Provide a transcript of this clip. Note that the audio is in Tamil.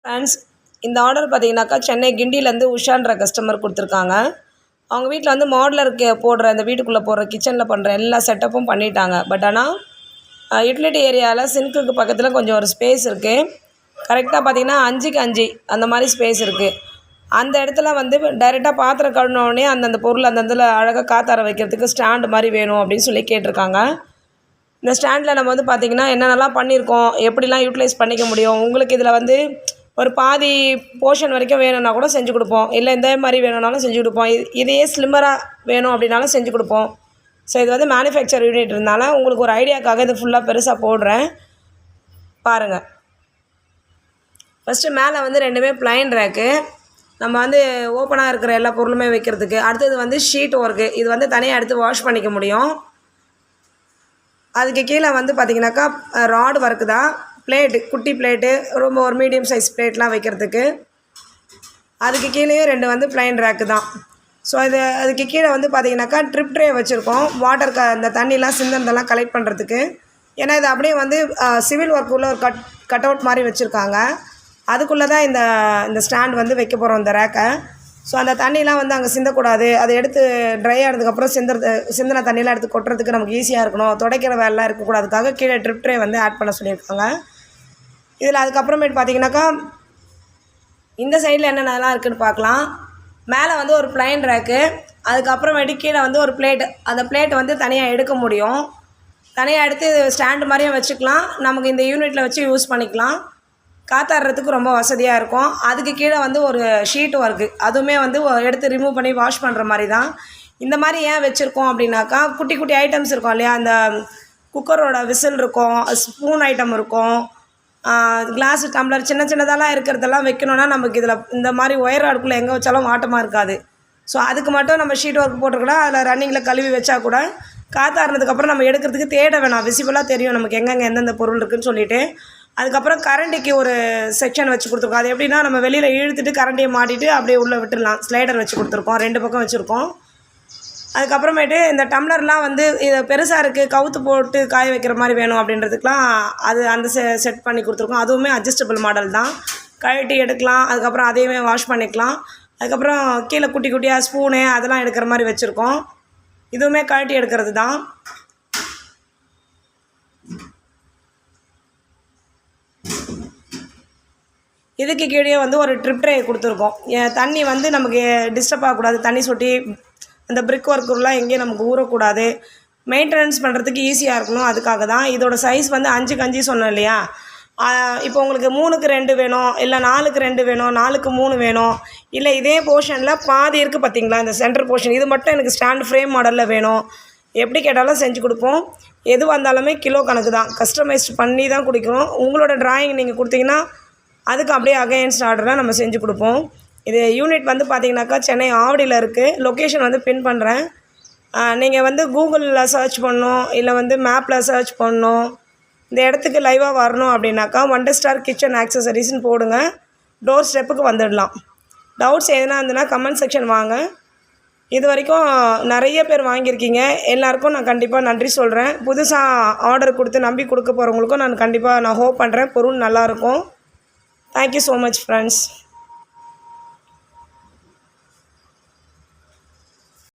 ஃப்ரெண்ட்ஸ், இந்த ஆர்டர் பார்த்தீங்கன்னாக்கா சென்னை கிண்டிலேருந்து உஷான்ற கஸ்டமர் கொடுத்துருக்காங்க. அவங்க வீட்டில் வந்து மாடுலருக்கு போடுற அந்த வீட்டுக்குள்ளே போடுற கிச்சனில் பண்ணுற எல்லா செட்டப்பும் பண்ணிட்டாங்க. பட் ஆனால் யூட்டிலிட்டி ஏரியாவில் சிங்க்குக்கு பக்கத்தில் கொஞ்சம் ஒரு ஸ்பேஸ் இருக்குது. கரெக்டாக பார்த்தீங்கன்னா 5க்கு 5 அந்த மாதிரி ஸ்பேஸ் இருக்குது. அந்த இடத்துல வந்து டைரெக்டாக பாத்திரம் கழுவினோடனே அந்தந்த பொருள் அந்த இடத்துல அழகாக காத்தார வைக்கிறதுக்கு ஸ்டாண்டு மாதிரி வேணும் அப்படின்னு சொல்லி கேட்டிருக்காங்க. இந்த ஸ்டாண்டில் நம்ம வந்து பார்த்திங்கன்னா என்னென்னலாம் பண்ணியிருக்கோம், எப்படிலாம் யூட்டிலைஸ் பண்ணிக்க முடியும், உங்களுக்கு இதில் வந்து ஒரு பாதி போர்ஷன் வரைக்கும் வேணும்னா கூட செஞ்சு கொடுப்போம். இல்லை இந்த மாதிரி வேணும்னாலும் செஞ்சு கொடுப்போம். இதையே ஸ்லிம்மராக வேணும் அப்படின்னாலும் செஞ்சு கொடுப்போம். ஸோ இது வந்து மேனுஃபேக்சர் யூனிட் இருந்தால உங்களுக்கு ஒரு ஐடியாக்காக இது ஃபுல்லாக பெருசாக போடுறேன் பாருங்கள். ஃபஸ்ட்டு மேலே வந்து 2மே ப்ளைன் ரேக்கு, நம்ம வந்து ஓப்பனாக இருக்கிற எல்லா பொருளுமே வைக்கிறதுக்கு. அடுத்தது வந்து ஷீட் ஒர்க்கு, இது வந்து தனியாக எடுத்து வாஷ் பண்ணிக்க முடியும். அதுக்கு கீழே வந்து பார்த்திங்கனாக்கா ராடு ஒர்க்கு தான். பிளேட்டு, குட்டி பிளேட்டு, ரொம்ப ஒரு மீடியம் சைஸ் பிளேட்லாம் வைக்கிறதுக்கு. அதுக்கு கீழேயே 2 வந்து ப்ளைன் ரேக்கு தான். ஸோ அதுக்கு கீழே வந்து பார்த்திங்கனாக்கா ட்ரிப் ட்ரே வச்சுருக்கோம், வாட்டர் அந்த தண்ணிலாம் சிந்தனதெல்லாம் கலெக்ட் பண்ணுறதுக்கு. ஏன்னா இது அப்படியே வந்து சிவில் ஒர்க்குள்ளே ஒரு கட் அவுட் மாதிரி வச்சுருக்காங்க. அதுக்குள்ளே தான் இந்த ஸ்டாண்ட் வந்து வைக்க போகிறோம், இந்த ரேக்கை. ஸோ அந்த தண்ணிலாம் வந்து அங்கே சிந்தக்கூடாது. அதை எடுத்து ட்ரை ஆனதுக்கப்புறம் சிந்தின தண்ணியெலாம் எடுத்து கொட்டுறதுக்கு நமக்கு ஈஸியாக இருக்கணும், துடைக்கிற வேலைலாம் இருக்கக்கூடாதுக்காக கீழே ட்ரிப் ட்ரே வந்து ஆட் பண்ண சொல்லியிருக்காங்க. இதில் அதுக்கப்புறமேட்டு பார்த்திங்கனாக்கா இந்த சைடில் என்னென்னலாம் இருக்குதுன்னு பார்க்கலாம். மேலே வந்து ஒரு ப்ளைன் ரேக்கு, அதுக்கப்புறமேட்டு கீழே வந்து ஒரு பிளேட்டு. அந்த பிளேட்டை வந்து தனியாக எடுக்க முடியும், தனியாக எடுத்து ஸ்டாண்டு மாதிரியும் வச்சுக்கலாம். நமக்கு இந்த யூனிட்டில் வச்சு யூஸ் பண்ணிக்கலாம், காத்தாடுறதுக்கு ரொம்ப வசதியாக இருக்கும். அதுக்கு கீழே வந்து ஒரு ஷீட் ஒர்க்கு, அதுவுமே வந்து எடுத்து ரிமூவ் பண்ணி வாஷ் பண்ணுற மாதிரி தான். இந்த மாதிரி ஏன் வச்சுருக்கோம் அப்படின்னாக்கா குட்டி குட்டி ஐட்டம்ஸ் இருக்கும் இல்லையா, அந்த குக்கரோட விசில் இருக்கும், ஸ்பூன் ஐட்டம் இருக்கும், கிளாஸு டம்ளர் சின்ன சின்னதெல்லாம் இருக்கிறதெல்லாம் வைக்கணுன்னா நமக்கு இதில் இந்த மாதிரி ஒயர் அடுக்குள்ளே எங்கே வச்சாலும் வாட்டமாக இருக்காது. ஸோ அதுக்கு மட்டும் நம்ம ஷீட் ஒர்க் போட்டுக்கூடாது. அதில் ரன்னிங்கில் கழுவி வச்சா கூட காத்தாறுனதுக்கப்புறம் நம்ம எடுக்கிறதுக்கு தேட வேணாம், விசிபிளாக தெரியும் நமக்கு எங்கெங்கே எந்தெந்த பொருள் இருக்குதுன்னு சொல்லிவிட்டு. அதுக்கப்புறம் கரண்டிக்கு ஒரு செக்ஷன் வச்சு கொடுத்துருக்கோம். அது எப்படின்னா நம்ம வெளியில் இழுத்துட்டு கரண்டியை மாட்டிட்டு அப்படியே உள்ளே விட்டுடலாம். ஸ்லைடர் வச்சு கொடுத்துருக்கோம், 2 பக்கம் வச்சுருக்கோம். அதுக்கப்புறமேட்டு இந்த டம்ளர்லாம் வந்து இது பெருசாக இருக்குது, கவுத்து போட்டு காய வைக்கிற மாதிரி வேணும் அப்படின்றதுக்கெலாம் அது அந்த செட் பண்ணி கொடுத்துருக்கோம். அதுவுமே அட்ஜஸ்டபிள் மாடல் தான், கழட்டி எடுக்கலாம். அதுக்கப்புறம் அதையுமே வாஷ் பண்ணிக்கலாம். அதுக்கப்புறம் கீழே குட்டி குட்டியாக ஸ்பூனு அதெல்லாம் எடுக்கிற மாதிரி வச்சுருக்கோம். இதுவுமே கழட்டி எடுக்கிறது தான். இதுக்கு கீழே வந்து ஒரு ட்ரிப் ட்ரே கொடுத்துருக்கோம். தண்ணி வந்து நமக்கு டிஸ்டர்ப் ஆகக்கூடாது, தண்ணி சொட்டி அந்த பிரிக் ஒர்க்குலாம் எங்கேயும் நமக்கு ஊறக்கூடாது, மெயின்டெனன்ஸ் பண்ணுறதுக்கு ஈஸியாக இருக்கணும். அதுக்காக தான். இதோட சைஸ் வந்து 5க்கு 5 சொன்னோம் இல்லையா. இப்போ உங்களுக்கு 3க்கு 2 வேணும், இல்லை 4க்கு 2 வேணும், 4க்கு 3 வேணும், இல்லை இதே போர்ஷனில் பாதி இருக்குது பார்த்திங்களா, இந்த சென்டர் போர்ஷன், இது மட்டும் எனக்கு ஸ்டாண்ட் ஃப்ரேம் மாடலில் வேணும், எப்படி கேட்டாலும் செஞ்சு கொடுப்போம். எது வந்தாலுமே கிலோ கணக்கு தான், கஸ்டமைஸ்ட் பண்ணி தான் கொடுக்கணும். உங்களோட ட்ராயிங் நீங்கள் கொடுத்தீங்கன்னா அதுக்கு அப்படியே அகைன்ஸ்ட் ஆர்டராக நம்ம செஞ்சு கொடுப்போம். இது யூனிட் வந்து பார்த்திங்கனாக்கா சென்னை ஆவடியில் இருக்குது. லொக்கேஷன் வந்து பின் பண்ணுறேன். நீங்கள் வந்து கூகுளில் சர்ச் பண்ணணும், இல்லை வந்து மேப்பில் சர்ச் பண்ணணும், இந்த இடத்துக்கு லைவாக வரணும் அப்படின்னாக்கா ஒண்டர் ஸ்டார் கிச்சன் ஆக்சசரிஸ்ன்னு போடுங்க, டோர் ஸ்டெப்புக்கு வந்துடலாம். டவுட்ஸ் எதுனா இருந்ததுன்னா கமெண்ட் செக்ஷன் வாங்க. இது வரைக்கும் நிறைய பேர் வாங்கியிருக்கீங்க, எல்லாேருக்கும் நான் கண்டிப்பாக நன்றி சொல்கிறேன். புதுசாக ஆர்டர் கொடுத்து நம்பி கொடுக்க போகிறவங்களுக்கும் நான் கண்டிப்பாக ஹோப் பண்ணுறேன் பொருள் நல்லாயிருக்கும். Thank you so much friends.